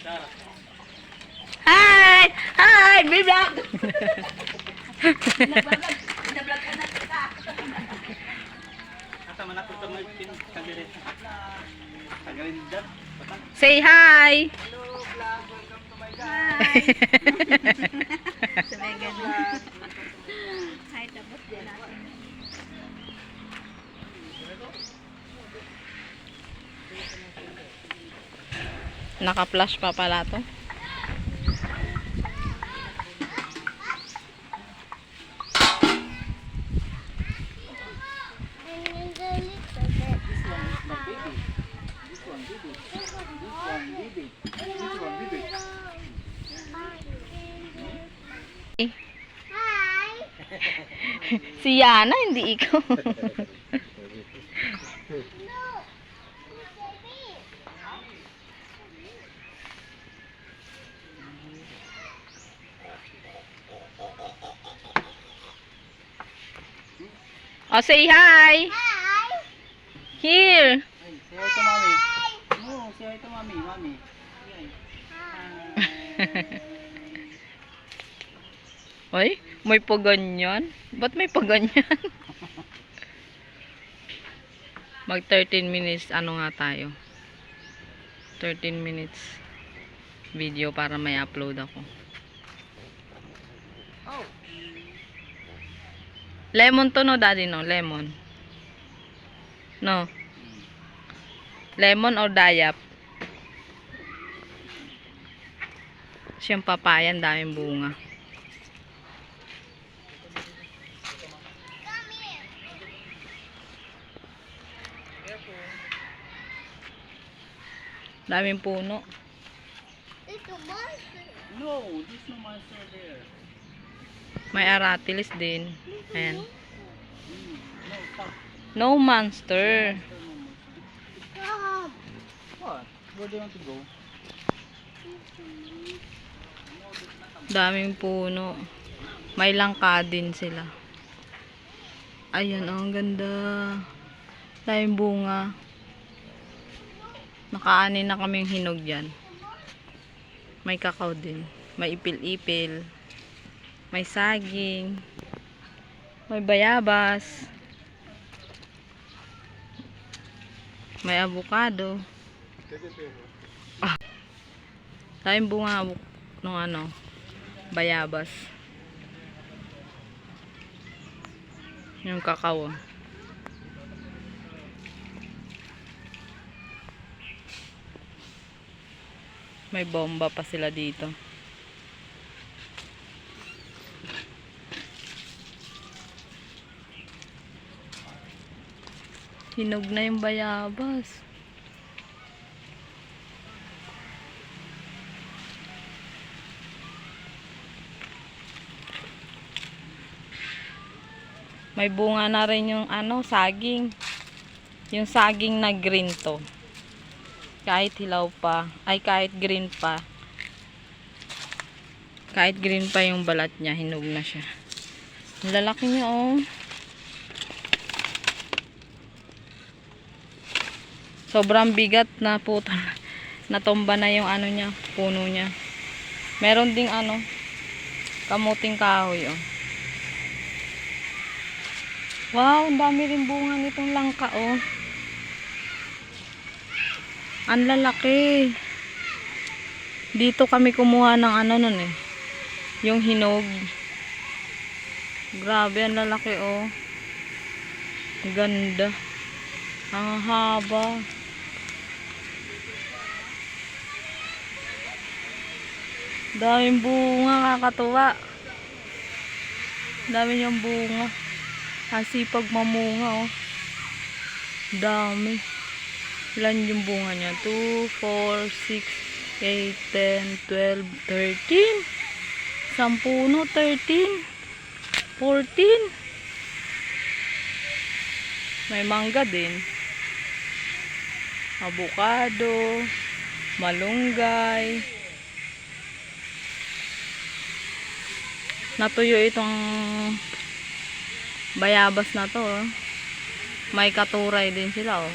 Sarah. Hi! Hi! Vlog! Binablog ka na kita. Say hi! Hello, vlog. Welcome to my Hi. Sabay ganun. Hi, tapos din natin. Naka-flash pa pala to. Si Yana, hindi ikaw. Oh, say hi. Hi. Here. Ay, say hi to mommy. No, say hi to mommy, mommy. Oy, may paganyan. Ba't may paganyan? Mag 13 minutes, ano nga tayo? 13 minutes video para may upload ako. Oh. Lemon to no, daddy, no? Lemon. No. Lemon or dayap? Siyang papaya, ang daming bunga. Daming puno. Ito monster. No, there's no monster there. May aratilis din. Ayan. No, stop. No monster. Come. What? Where do you want to go? Daming puno. May langka din sila. Ayan, oh, ang ganda. Daming bunga. Nakaanin na kaming hinog dyan. May kakao din. May ipil-ipil. May saging. May bayabas. May avocado. Ah. Daming bunga ng ano, bayabas. Yung kakao. May bomba pa sila dito. Hinog na yung bayabas. May bunga na rin yung ano, saging. Yung saging na green to. Kahit hilaw pa, ay kahit green pa. Kahit green pa yung balat niya, hinog na siya. Ang lalaki niya, oh. Sobrang bigat na puto. Natumba na yung ano niya, puno niya. Meron ding ano, kamuting kahoy, oh. Wow, ang dami rin bunga nitong langka, oh. Ang lalaki. Dito kami kumuha ng ano nun eh. Yung hinog. Grabe, ang lalaki, oh. Ganda. Ang haba. Daming bunga, kakatuwa. Dami niyang bunga. Ang sipag mamunga, oh. Dami. Ilan yung bunga niya? 2, 4, 6, 8, 10, 12, 13. Isang puno, 13. 14. May mangga din. Avocado. Malunggay. Natuyo itong bayabas na to, oh. May katuray din sila, oh.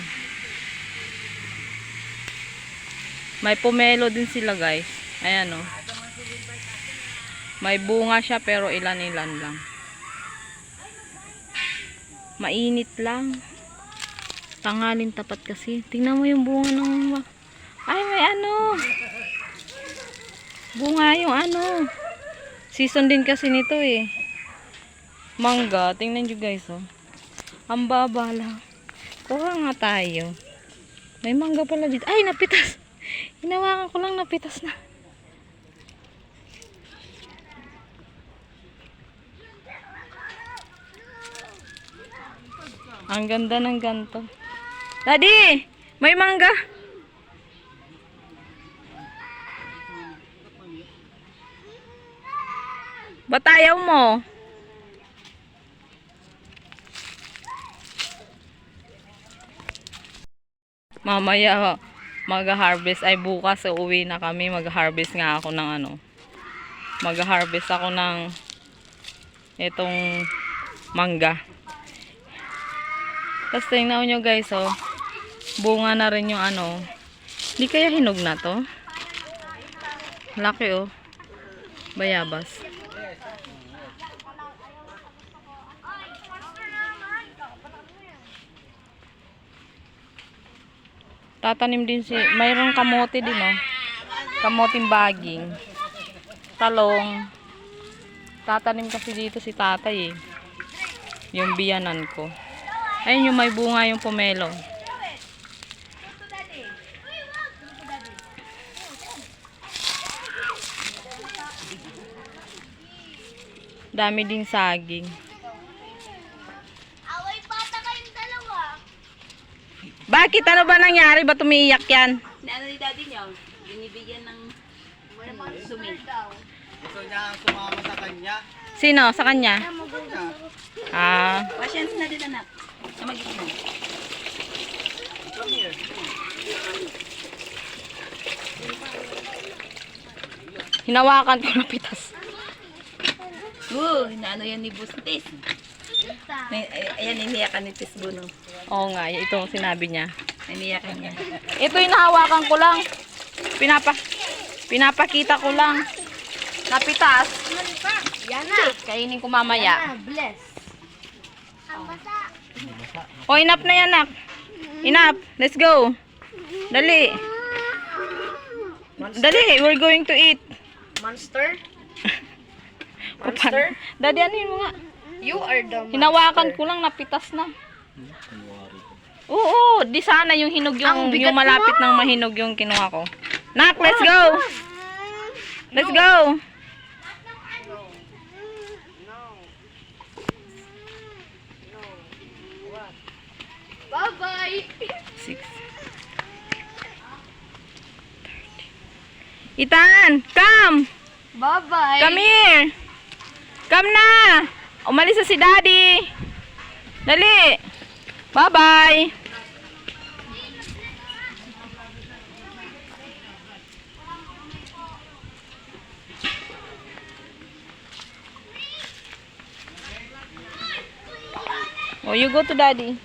May pomelo din sila guys. Ayan o. May bunga siya pero ilan-ilan lang. Mainit lang. Tanghalin tapat kasi. Tingnan mo yung bunga ng... Ay, may ano. Bunga yung ano. Season din kasi nito eh. Mangga. Tingnan nyo guys oh. Ang baba lang. Kuha nga tayo. May mangga pala dito. Ay, napitas. Hinawakan ko lang, napitas na. Ang ganda ng ganto. Daddy, may mangga. Ba't ayaw mo? Mamaya mag-harvest ay bukas uuwi na kami. Mag-harvest nga ako ng ano. Mag-harvest ako ng itong mangga. Tapos tingnan nyo guys oh. Bunga na rin yung ano. Hindi kaya hinog na to? Laki oh. Bayabas. Tatanim din mayroong kamote din oh. Kamoting baging. Talong. Tatanim kasi dito si tatay eh. Yung biyanan ko. Ayun yung may bunga yung pomelo. Dami ding saging. Away bata kayong dalawa. Bakit? Ano ba nangyari? Ba't umiiyak yan? Ano ni daddy niyo? Binibigyan ng sumil. Gusto niya sumama sa kanya. Sino? Sa kanya? Ah. Patience na din anak. Na mag-inom. Come here. Hinawakan ko na pitas. Naano yan ni Bustis. Ayan, iniyakan ni Tisbuno. Oo nga, ito ang sinabi niya. Iniyakan niya. Ito yung nahawakan ko lang. Pinapakita ko lang. Napitas. Yan na. Kainin ko mamaya. Bless. O, enough na yan, nak. Enough. Let's go. Dali. Dali, we're going to eat. Monster? Monster? Daddy, ano yun mo nga? You are the monster. Hinawakan ko lang, napitas na. Oo, di sana yung hinog yung malapit ng mahinog yung kinuha ko. Nak, let's go. Let's go. Bye-bye. 6. Ethan, come. Bye-bye. Come here. Come na. Umalis na si Daddy. Dali. Bye-bye. Oh, you go to Daddy.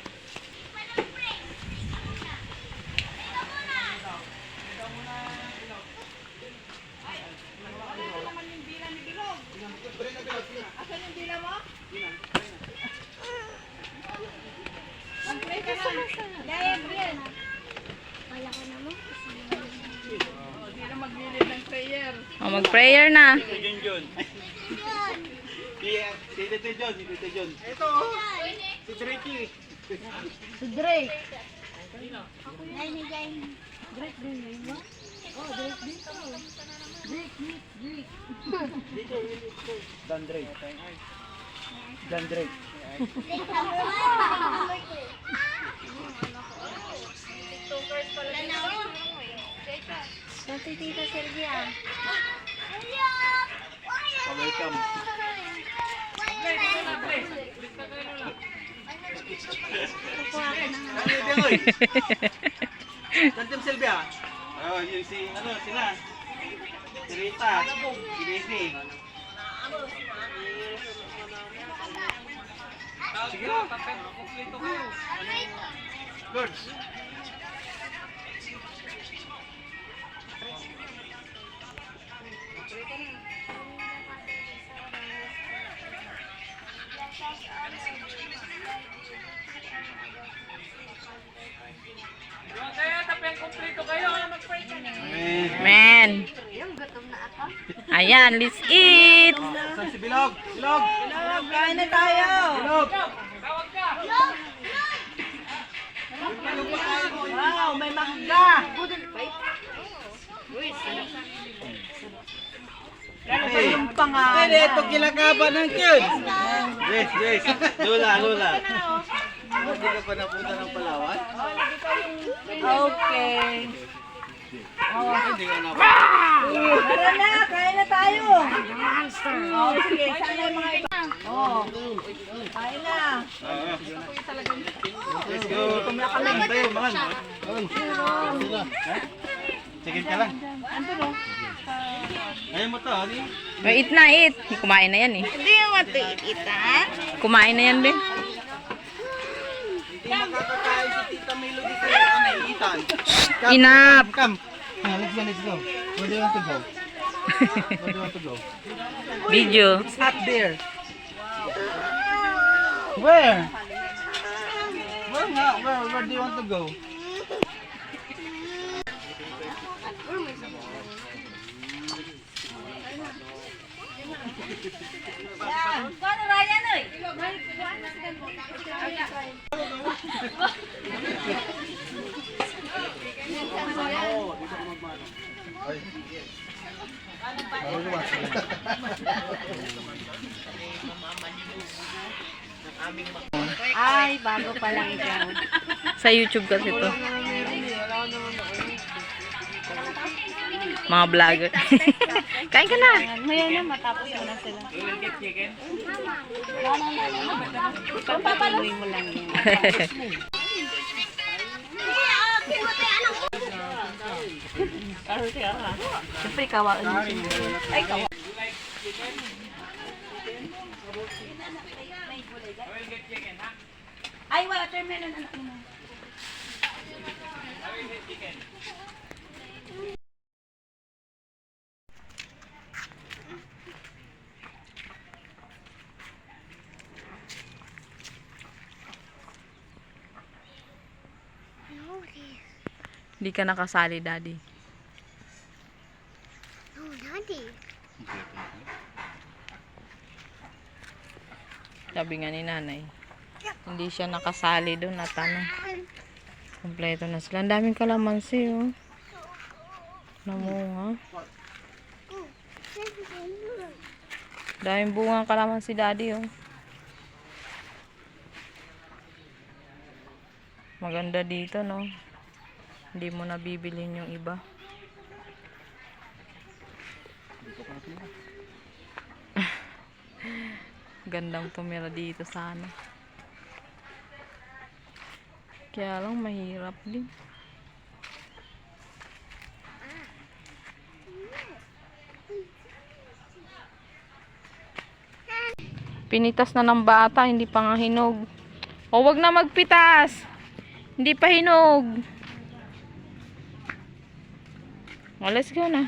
Oh, mag-prayer na. Jun. Si Tito John, si Tito John. Ito, si Drake. Si Drake. Ay, ni Jane. Drake din yun ba? Oh, Drake dito. Drake. Dan Drake. Dan Drake. Dati Tita Sylvia. Welcome. Kukuha ka na nga. Ano yun, oy? Tantim Silvia. Oh, yung sila. Si Rita. Si Daisy. Sige lang. Kumpleto kayo. Lords. Men. Ayan, let's eat. Saan si Bilog? Bilog! Bilog, kain na tayo. Bilog! Wow, may mangga. Hey, Yung pangalan. pwede ito kilakaba ng cute. Yes, yes. Lula, lula. Hindi ka pa napunta ng Palawan? Okay. Hindi ka napunta. Tara na, kain na tayo. Oh, sige, saan na yung mga iba? Oh, kain na. Let's go. Ano tayo, man? Chicken ka lang. Ayaw mo to, di? May eat na, eat. Kumain na yan eh. Hindi yung matiitan. Kumain na yan, be. Hindi makakakain si Tita Milo dito. Naiitan. Enough. Come. Let's go, let's go. Where do you want to go? Where do you want to go? Video. It's not there. Where? Where nga? Where do you want to go? Paano Ryan eh? Ay, bago pa lang ikaw. Sa YouTube kasi to. Mga vlogger. Kain ka na. Ngayon na, matapos mo na sila. Papaluin mo lang yun. Siyempre, kawaan mo siya. Ay, kawaan. Ay, watermelon anak mo. Hindi ka nakasali, Daddy. No, Daddy. Sabi nga ni nanay, hindi siya nakasali doon at ano, kompleto na sila. Ang daming kalamansi, oh. Namunga. Daming bunga ang kalamansi, Daddy, oh. Maganda dito, no? Hindi mo na bibilhin yung iba. Gandang tumira dito sana. Kaya lang mahirap din. Pinitas na ng bata, hindi pa nga hinog. O, wag na magpitas. Hindi pa hinog. O, let's go na.